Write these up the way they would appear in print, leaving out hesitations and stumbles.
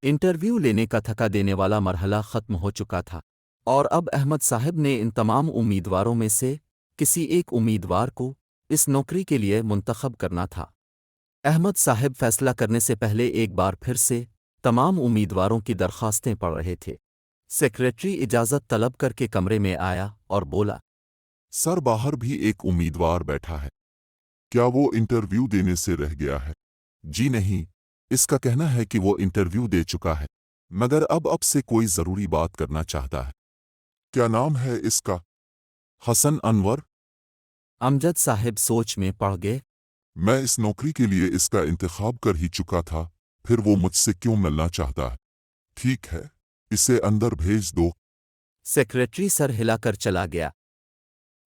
Interview لینے کا تھکا دینے والا مرحلہ ختم ہو چکا تھا، اور اب احمد صاحب نے ان تمام امیدواروں میں سے کسی ایک امیدوار کو اس نوکری کے لیے منتخب کرنا تھا۔ احمد صاحب فیصلہ کرنے سے پہلے ایک بار پھر سے تمام امیدواروں کی درخواستیں پڑھ رہے تھے۔ سیکریٹری اجازت طلب کر کے کمرے میں آیا اور بولا، سر باہر بھی ایک امیدوار بیٹھا ہے، کیا وہ انٹرویو دینے سے رہ گیا ہے؟ جی نہیں، اس کا کہنا ہے کہ وہ انٹرویو دے چکا ہے، مگر اب سے کوئی ضروری بات کرنا چاہتا ہے۔ کیا نام ہے اس کا؟ حسن انور۔ امجد صاحب سوچ میں پڑ گئے۔ میں اس نوکری کے لیے اس کا انتخاب کر ہی چکا تھا، پھر وہ مجھ سے کیوں ملنا چاہتا ہے؟ ٹھیک ہے، اسے اندر بھیج دو۔ سیکریٹری سر ہلا کر چلا گیا،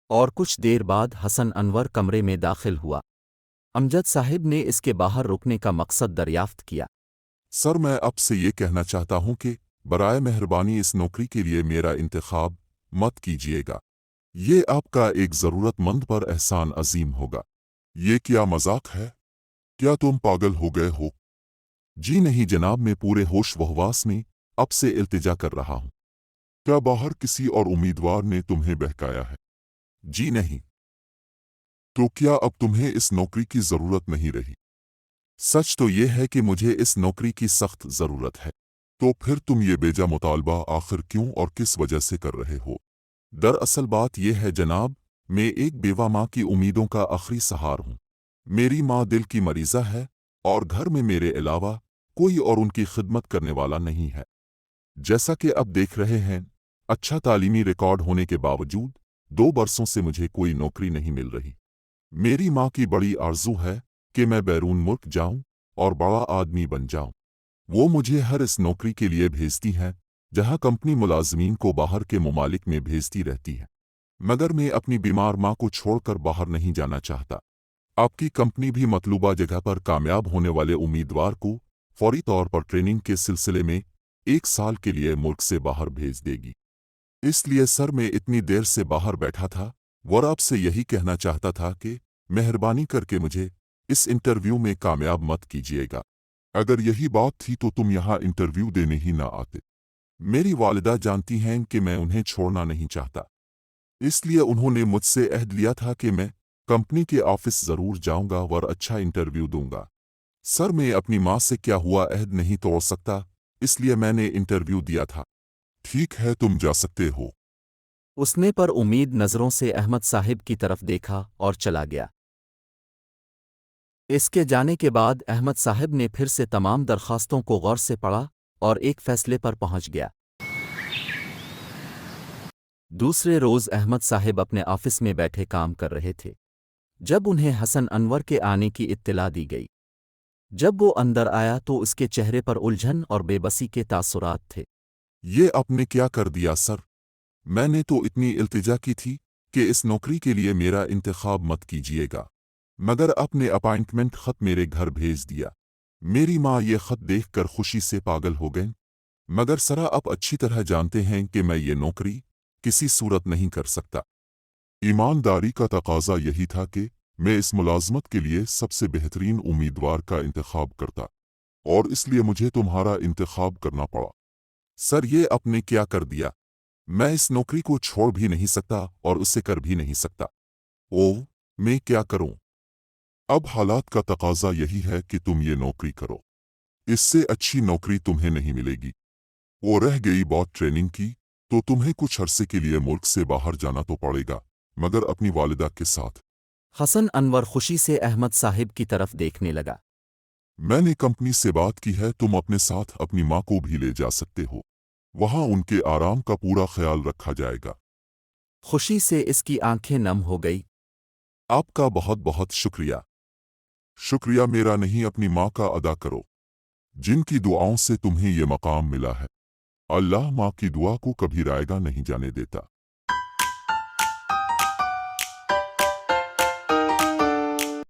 اور کچھ دیر بعد حسن انور کمرے میں داخل ہوا۔ امجد صاحب نے اس کے باہر رکنے کا مقصد دریافت کیا۔ سر میں اب سے یہ کہنا چاہتا ہوں کہ برائے مہربانی اس نوکری کے لیے میرا انتخاب مت کیجیے گا، یہ آپ کا ایک ضرورت مند پر احسان عظیم ہوگا۔ یہ کیا مذاق ہے؟ کیا تم پاگل ہو گئے ہو؟ جی نہیں جناب، میں پورے ہوش و حواس میں اب سے التجا کر رہا ہوں۔ کیا باہر کسی اور امیدوار نے تمہیں بہکایا ہے؟ جی نہیں۔ تو کیا اب تمہیں اس نوکری کی ضرورت نہیں رہی؟ سچ تو یہ ہے کہ مجھے اس نوکری کی سخت ضرورت ہے۔ تو پھر تم یہ بیجا مطالبہ آخر کیوں اور کس وجہ سے کر رہے ہو؟ دراصل بات یہ ہے جناب، میں ایک بیوہ ماں کی امیدوں کا آخری سہار ہوں۔ میری ماں دل کی مریضہ ہے، اور گھر میں میرے علاوہ کوئی اور ان کی خدمت کرنے والا نہیں ہے۔ جیسا کہ اب دیکھ رہے ہیں، اچھا تعلیمی ریکارڈ ہونے کے باوجود 2 برسوں سے مجھے کوئی نوکری نہیں مل رہی۔ میری ماں کی بڑی آرزو ہے کہ میں بیرون ملک جاؤں اور بڑا آدمی بن جاؤں۔ وہ مجھے ہر اس نوکری کے لیے بھیجتی ہیں جہاں کمپنی ملازمین کو باہر کے ممالک میں بھیجتی رہتی ہے، مگر میں اپنی بیمار ماں کو چھوڑ کر باہر نہیں جانا چاہتا۔ آپ کی کمپنی بھی مطلوبہ جگہ پر کامیاب ہونے والے امیدوار کو فوری طور پر ٹریننگ کے سلسلے میں 1 سال کے لیے ملک سے باہر بھیج دے گی۔ اس لیے سر میں اتنی دیر سے باہر بیٹھا تھا اور آپ سے یہی کہنا چاہتا تھا کہ مہربانی کر کے مجھے اس انٹرویو میں کامیاب مت کیجیے گا۔ اگر یہی بات تھی تو تم یہاں انٹرویو دینے ہی نہ آتے۔ میری والدہ جانتی ہیں کہ میں انہیں چھوڑنا نہیں چاہتا، اس لیے انہوں نے مجھ سے عہد لیا تھا کہ میں کمپنی کے آفس ضرور جاؤں گا اور اچھا انٹرویو دوں گا۔ سر میں اپنی ماں سے کیا ہوا عہد نہیں توڑ سکتا، اس لیے میں نے انٹرویو دیا تھا۔ ٹھیک ہے، تم جا سکتے ہو۔ اس نے پر امید نظروں سے احمد صاحب کی طرف دیکھا اور چلا گیا۔ اس کے جانے کے بعد احمد صاحب نے پھر سے تمام درخواستوں کو غور سے پڑھا اور ایک فیصلے پر پہنچ گیا۔ دوسرے روز احمد صاحب اپنے آفس میں بیٹھے کام کر رہے تھے جب انہیں حسن انور کے آنے کی اطلاع دی گئی۔ جب وہ اندر آیا تو اس کے چہرے پر الجھن اور بے بسی کے تاثرات تھے۔ یہ آپ نے کیا کر دیا سر؟ میں نے تو اتنی التجا کی تھی کہ اس نوکری کے لیے میرا انتخاب مت کیجیے گا، مگر آپ نے اپائنٹمنٹ خط میرے گھر بھیج دیا۔ میری ماں یہ خط دیکھ کر خوشی سے پاگل ہو گئیں، مگر سرا آپ اچھی طرح جانتے ہیں کہ میں یہ نوکری کسی صورت نہیں کر سکتا۔ ایمانداری کا تقاضا یہی تھا کہ میں اس ملازمت کے لیے سب سے بہترین امیدوار کا انتخاب کرتا، اور اس لیے مجھے تمہارا انتخاب کرنا پڑا۔ سر یہ آپ نے کیا کر دیا؟ میں اس نوکری کو چھوڑ بھی نہیں سکتا اور اسے کر بھی نہیں سکتا۔ اوہ، میں کیا کروں؟ اب حالات کا تقاضا یہی ہے کہ تم یہ نوکری کرو، اس سے اچھی نوکری تمہیں نہیں ملے گی۔ وہ رہ گئی بات ٹریننگ کی، تو تمہیں کچھ عرصے کے لیے ملک سے باہر جانا تو پڑے گا، مگر اپنی والدہ کے ساتھ۔ حسن انور خوشی سے احمد صاحب کی طرف دیکھنے لگا۔ میں نے کمپنی سے بات کی ہے، تم اپنے ساتھ اپنی ماں کو بھی لے جا سکتے ہو، وہاں ان کے آرام کا پورا خیال رکھا جائے گا۔ خوشی سے اس کی آنکھیں نم ہو گئی۔ آپ کا بہت بہت شکریہ۔ شکریہ میرا نہیں، اپنی ماں کا ادا کرو، جن کی دعاؤں سے تمہیں یہ مقام ملا ہے۔ اللہ ماں کی دعا کو کبھی رائیگاں نہیں جانے دیتا۔